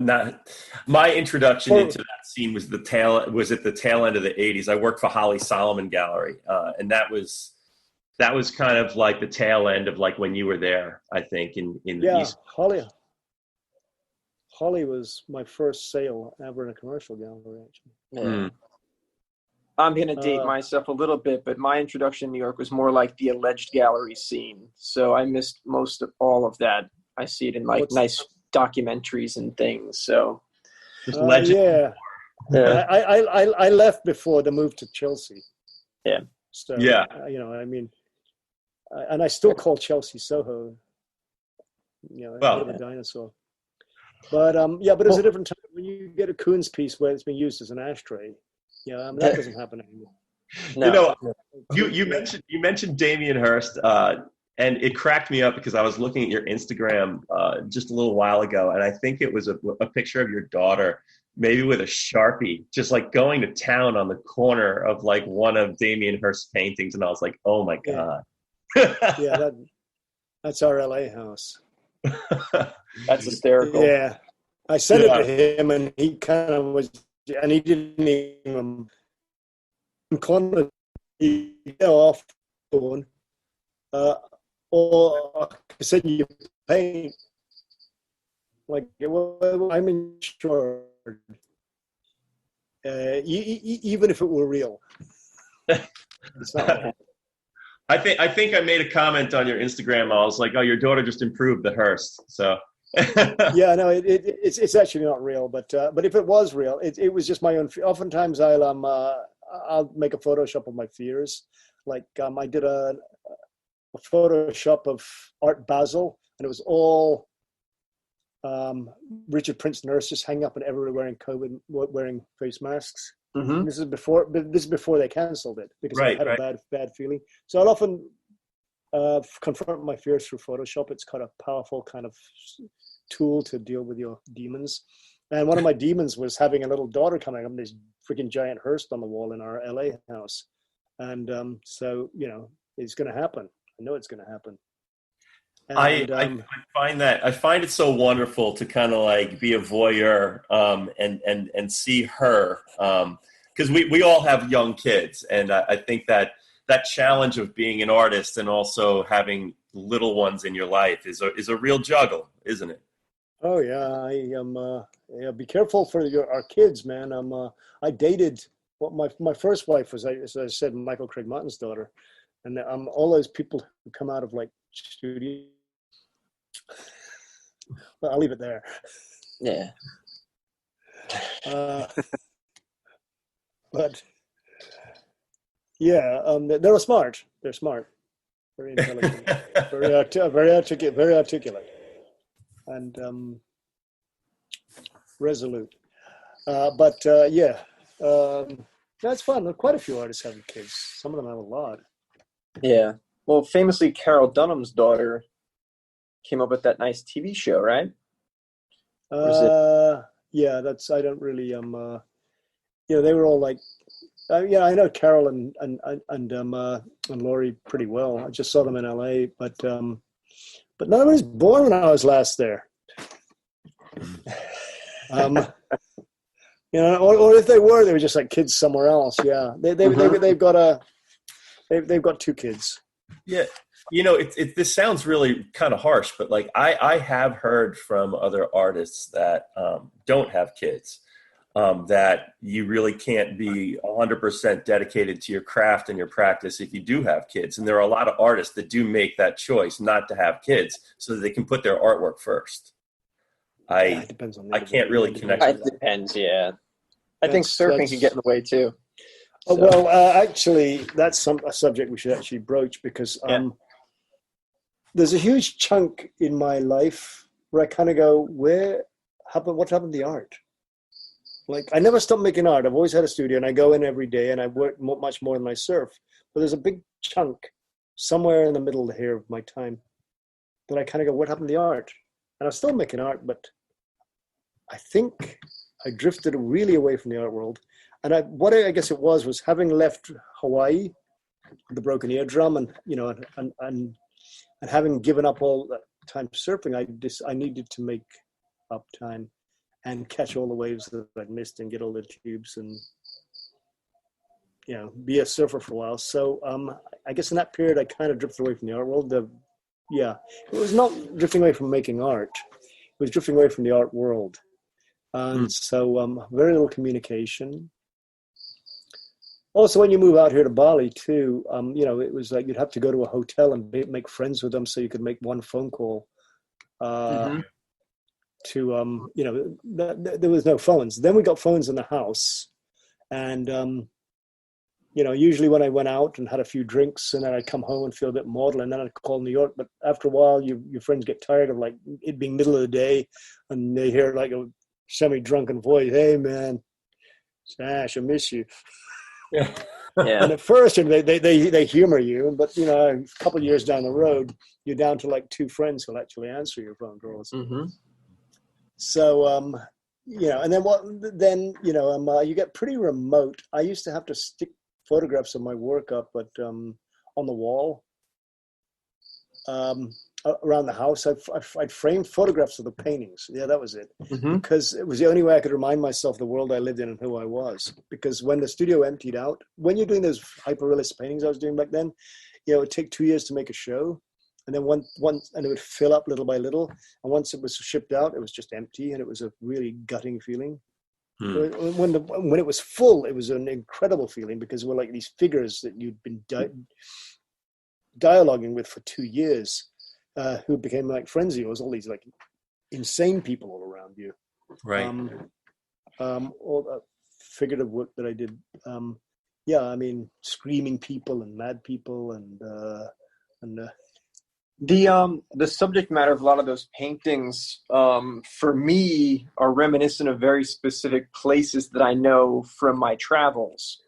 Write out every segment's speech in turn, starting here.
not. My introduction into that scene was at the tail end of the '80s. I worked for Holly Solomon Gallery, and that was kind of like the tail end of like when you were there. I think in the East. Holly was my first sale ever in a commercial gallery, actually. Yeah. I'm going to date myself a little bit, but my introduction in New York was more like the alleged gallery scene. So I missed most of all of that. I see it in like nice documentaries and things. So just legend. Yeah. I left before the move to Chelsea. Yeah. So, I mean, and I still call Chelsea Soho, the dinosaur. But but it's a different time when you get a Koons piece where it's been used as an ashtray. Yeah, that doesn't happen anymore. No. You mentioned Damien Hirst, and it cracked me up because I was looking at your Instagram just a little while ago, and I think it was a picture of your daughter, maybe with a Sharpie, just like going to town on the corner of like one of Damien Hirst's paintings, and I was like, oh my God. Yeah, that's our LA house. That's hysterical. Yeah, I sent it to him, and he kind of was, and he didn't even comment off phone, or said you paint like I'm insured, even if it were real. It's not. I think I made a comment on your Instagram. I was like, "Oh, your daughter just improved the Hearst." So yeah, no, it's actually not real, but if it was real, it was just my own. Oftentimes, I'll make a Photoshop of my fears. Like I did a Photoshop of Art Basel, and it was all Richard Prince nurses hanging up and everywhere wearing face masks. Mm-hmm. This is before they cancelled it because I had a bad feeling. So I'll often confront my fears through Photoshop. It's quite a powerful kind of tool to deal with your demons. And one of my demons was having a little daughter coming up, and this freaking giant Hearst on the wall in our LA house. And so it's going to happen. I know it's going to happen. And, I find it so wonderful to kind of like be a voyeur and see her because we all have young kids, and I think that challenge of being an artist and also having little ones in your life is a real juggle, isn't it? Oh yeah, be careful for our kids, man. I dated my first wife was, as I said, Michael Craig Martin's daughter, and all those people who come out of like studio. Well, I'll leave it there. Yeah. But yeah, they're smart. They're smart, very intelligent, very articulate, and resolute. That's fun. Quite a few artists have kids. Some of them have a lot. Yeah. Well, famously, Carol Dunham's daughter came up with that nice TV show, right? Yeah, I don't really they were all like, I know Carol and Laurie pretty well. I just saw them in LA, but none of them was born when I was last there. Or if they were just like kids somewhere else. Yeah, they've got 2 kids. Yeah. This sounds really kind of harsh, but like I have heard from other artists that don't have kids, that you really can't be 100% dedicated to your craft and your practice if you do have kids. And there are a lot of artists that do make that choice not to have kids so that they can put their artwork first. It depends on I can't really connect with that. It depends, yeah. I think surfing can get in the way too. So. Well, actually, that's a subject we should actually broach because there's a huge chunk in my life where I kind of go, what happened to the art? Like, I never stopped making art. I've always had a studio, and I go in every day, and I work much more than I surf. But there's a big chunk somewhere in the middle here of my time that I kind of go, what happened to the art? And I'm still making art, but I think I drifted really away from the art world. And I guess it was having left Hawaii, the broken eardrum, and and having given up all that time surfing, I needed to make up time. and catch all the waves that I'd missed and get all the tubes and, be a surfer for a while. So I guess in that period, I kind of drifted away from the art world. It was not drifting away from making art. It was drifting away from the art world. And so very little communication. Also, when you move out here to Bali too, it was like you'd have to go to a hotel and make friends with them so you could make one phone call. There was no phones. Then we got phones in the house, and usually when I went out and had a few drinks, and then I'd come home and feel a bit maudlin, and then I'd call New York. But after a while, your friends get tired of like it being middle of the day, and they hear like a semi-drunken voice, "Hey man, Sash, I miss you." Yeah. And at first, they humor you, but a couple of years down the road, you're down to like two friends who'll actually answer your phone calls. Mm-hmm. So, and then you get pretty remote. I used to have to stick photographs of my work up, on the wall, around the house. I'd frame photographs of the paintings. Yeah, that was it. Mm-hmm. Because it was the only way I could remind myself the world I lived in and who I was. Because when the studio emptied out, when you're doing those hyper-realist paintings I was doing back then, it would take 2 years to make a show. And then and it would fill up little by little. And once it was shipped out, it was just empty. And it was a really gutting feeling. When it was full, it was an incredible feeling because it were like these figures that you'd been dialoguing with for 2 years, who became like friends of yours, all these like insane people all around you. Right. All that figurative work that I did. Screaming people and mad people and the subject matter of a lot of those paintings, for me, are reminiscent of very specific places that I know from my travels.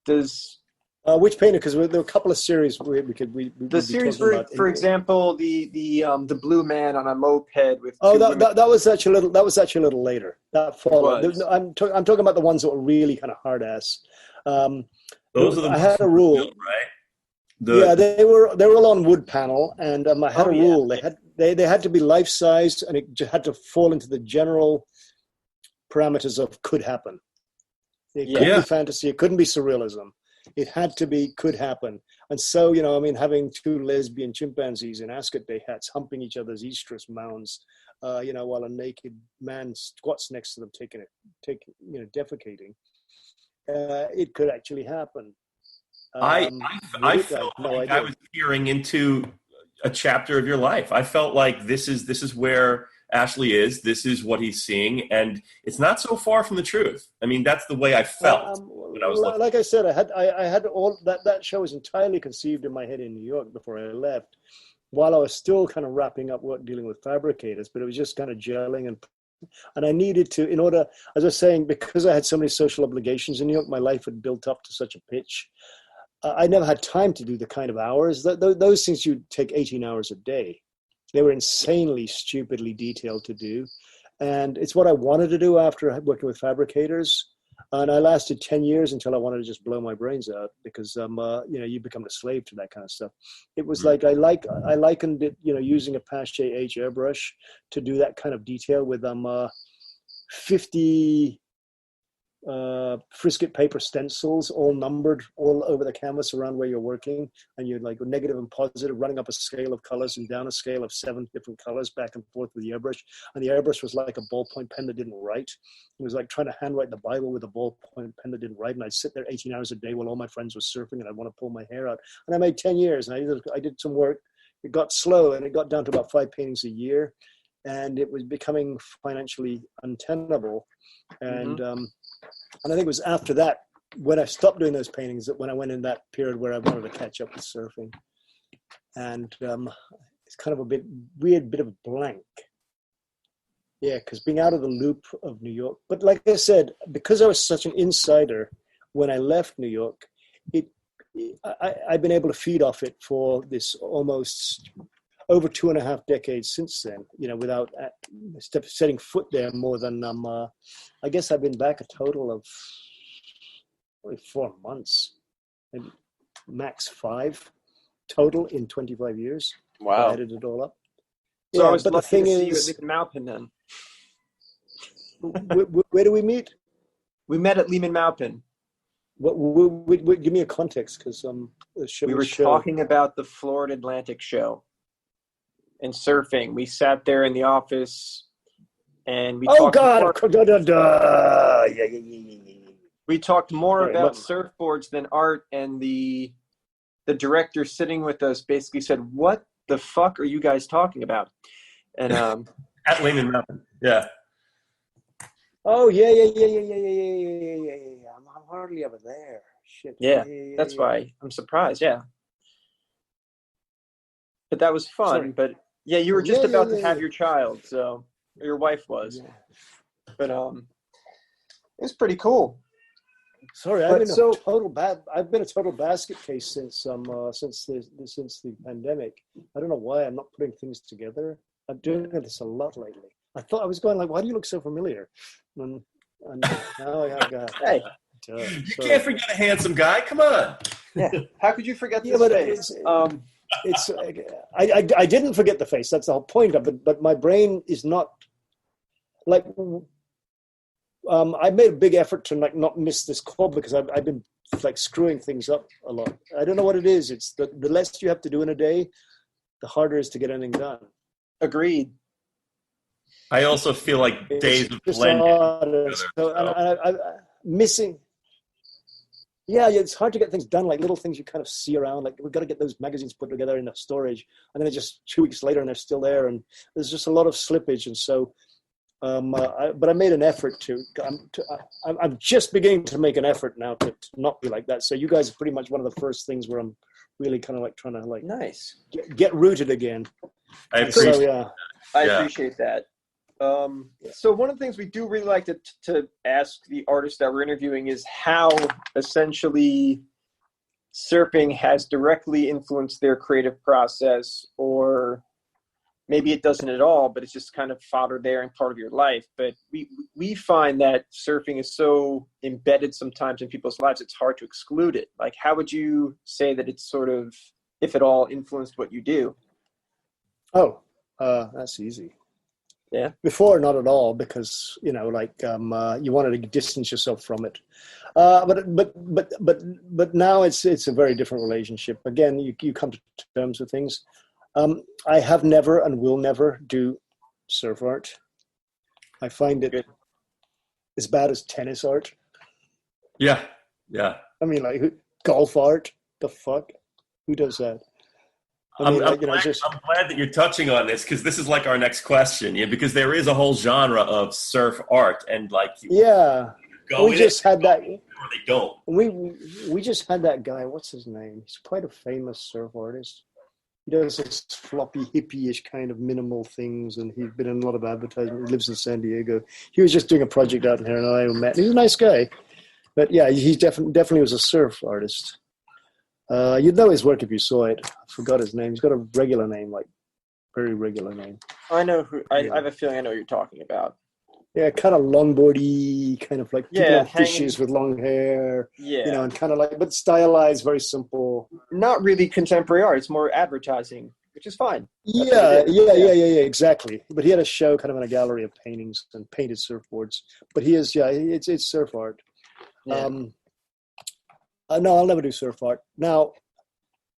Which painter? Because there were a couple of series the series, for example, the blue man on a moped with. That was actually a little later. That followed. I'm talking about the ones that were really kind of hard ass. Those are the. I had a rule, built, right? They were all on wood panel, and I had a rule. They had to be life size, and it just had to fall into the general parameters of could happen. It couldn't be fantasy. It couldn't be surrealism. It had to be could happen. And so, having two lesbian chimpanzees in Ascot Day hats humping each other's estrus mounds, while a naked man squats next to them, defecating. It could actually happen. I felt like I was peering into a chapter of your life. I felt like this is where Ashley is. This is what he's seeing, and it's not so far from the truth. I mean, that's the way I felt when I was looking. Like I said, I had all that show was entirely conceived in my head in New York before I left, while I was still kind of wrapping up work dealing with fabricators, but it was just kind of gelling and I needed to, in order, as I was saying, because I had so many social obligations in New York, my life had built up to such a pitch. I never had time to do the kind of hours. Those things you'd take 18 hours a day. They were insanely, stupidly detailed to do. And it's what I wanted to do after working with fabricators. And I lasted 10 years until I wanted to just blow my brains out because, you become a slave to that kind of stuff. It was like I likened it, using a Pache H airbrush to do that kind of detail with 50 frisket paper stencils, all numbered, all over the canvas around where you're working, and you're like negative and positive, running up a scale of colors and down a scale of 7 different colors back and forth with the airbrush. And the airbrush was like a ballpoint pen that didn't write. It was like trying to handwrite the Bible with a ballpoint pen that didn't write. And I'd sit there 18 hours a day while all my friends were surfing, and I'd want to pull my hair out. And I made 10 years, and I did some work. It got slow, and it got down to about 5 paintings a year, and it was becoming financially untenable. And and I think it was after that, when I stopped doing those paintings, that when I went in that period where I wanted to catch up with surfing. And it's kind of a weird bit of a blank. Yeah, because being out of the loop of New York. But like I said, because I was such an insider when I left New York, I've been able to feed off it for this almost over 2.5 decades since then, without setting foot there more than, I guess I've been back a total of only 4 months, maybe max 5 total in 25 years. Wow. I added it all up. So yeah, I was but lucky the thing to see is, you at Malpin then. Where do we meet? We met at Lehman Maupin. What, give me a context, because we were talking about the Florida Atlantic show and surfing. We sat there in the office and we talked we talked more about surfboards than art, and the director sitting with us basically said, "What the fuck are you guys talking about?" And at Lehman Mountain, yeah. Oh yeah. I'm hardly ever there. Shit. Yeah, that's why I'm surprised. Yeah, but that was fun. Sorry. But yeah, you were just about to have your child, so your wife was. Yeah. But it was pretty cool. Sorry, I've been a total basket case since the pandemic. I don't know why I'm not putting things together. I'm doing this a lot lately. I thought I was going like, why do you look so familiar? And now I got. Hey, you can't forget a handsome guy. Come on. Yeah. How could you forget this face? I didn't forget the face. That's the whole point of it. But my brain is not like. I made a big effort to like not miss this call because I've been like screwing things up a lot. I don't know what it is. It's the less you have to do in a day, the harder it is to get anything done. Agreed. I also feel like days of blending. I'm missing. Yeah, it's hard to get things done. Like little things you kind of see around. Like we've got to get those magazines put together in the storage, and then it's just 2 weeks later, and they're still there. And there's just a lot of slippage, and so. But I made an effort to. I'm just beginning to make an effort now to not be like that. So you guys are pretty much one of the first things where I'm really kind of like trying to like nice get rooted again. I appreciate. I appreciate that. So one of the things we do really like to ask the artists that we're interviewing is how essentially surfing has directly influenced their creative process, or maybe it doesn't at all, but it's just kind of fodder there and part of your life. But we find that surfing is so embedded sometimes in people's lives, it's hard to exclude it. Like, how would you say that it's sort of, if at all, influenced what you do? Oh, that's easy. Yeah. Before, not at all, because you wanted to distance yourself from it. But now it's a very different relationship. Again, you come to terms with things. I have never and will never do surf art. I find it as bad as tennis art. Yeah. I mean, like golf art. The fuck? Who does that? I'm glad that you're touching on this, because this is like our next question. Yeah, because there is a whole genre of surf art, and like we just had that. Or they don't. We just had that guy. What's his name? He's quite a famous surf artist. He does this floppy, hippie-ish kind of minimal things, and he's been in a lot of advertising. He lives in San Diego. He was just doing a project out here, and I met. He's a nice guy, but yeah, he definitely was a surf artist. You'd know his work if you saw it. I forgot his name. He's got a regular name, like very regular name. I know who. I have a feeling I know who you're talking about. Yeah, kind of longboardy, kind of like fishes with long hair. Yeah, and kind of like, but stylized, very simple. Not really contemporary art. It's more advertising, which is fine. Yeah, exactly. But he had a show kind of in a gallery of paintings and painted surfboards. But he is, it's surf art. Yeah. No, I'll never do surf art. Now,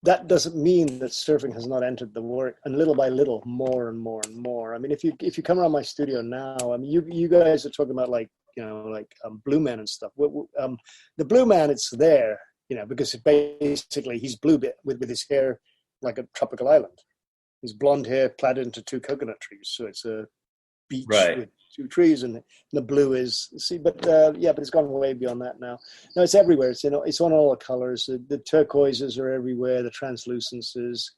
that doesn't mean that surfing has not entered the work, and little by little, more and more and more. I mean, if you come around my studio now, I mean, you guys are talking about Blue Man and stuff. The Blue Man, it's there, because basically he's blue with his hair like a tropical island. His blonde hair plaited into 2 coconut trees, so it's a beach with 2 trees, and the blue is but it's gone way beyond that now. No, it's everywhere. It's on all the colors. The turquoises are everywhere. The translucences,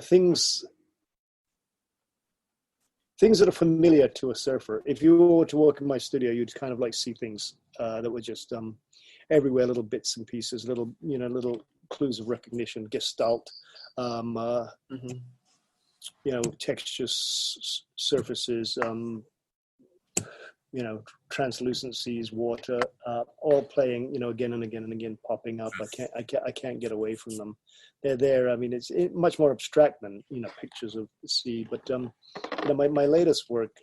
things that are familiar to a surfer. If you were to walk in my studio, you'd kind of like see things that were just everywhere, little bits and pieces, little clues of recognition, gestalt. Textures, surfaces, translucencies, water, all playing, again and again and again, popping up. I can't get away from them. They're there. I mean, it's much more abstract than, pictures of the sea. But, my latest work,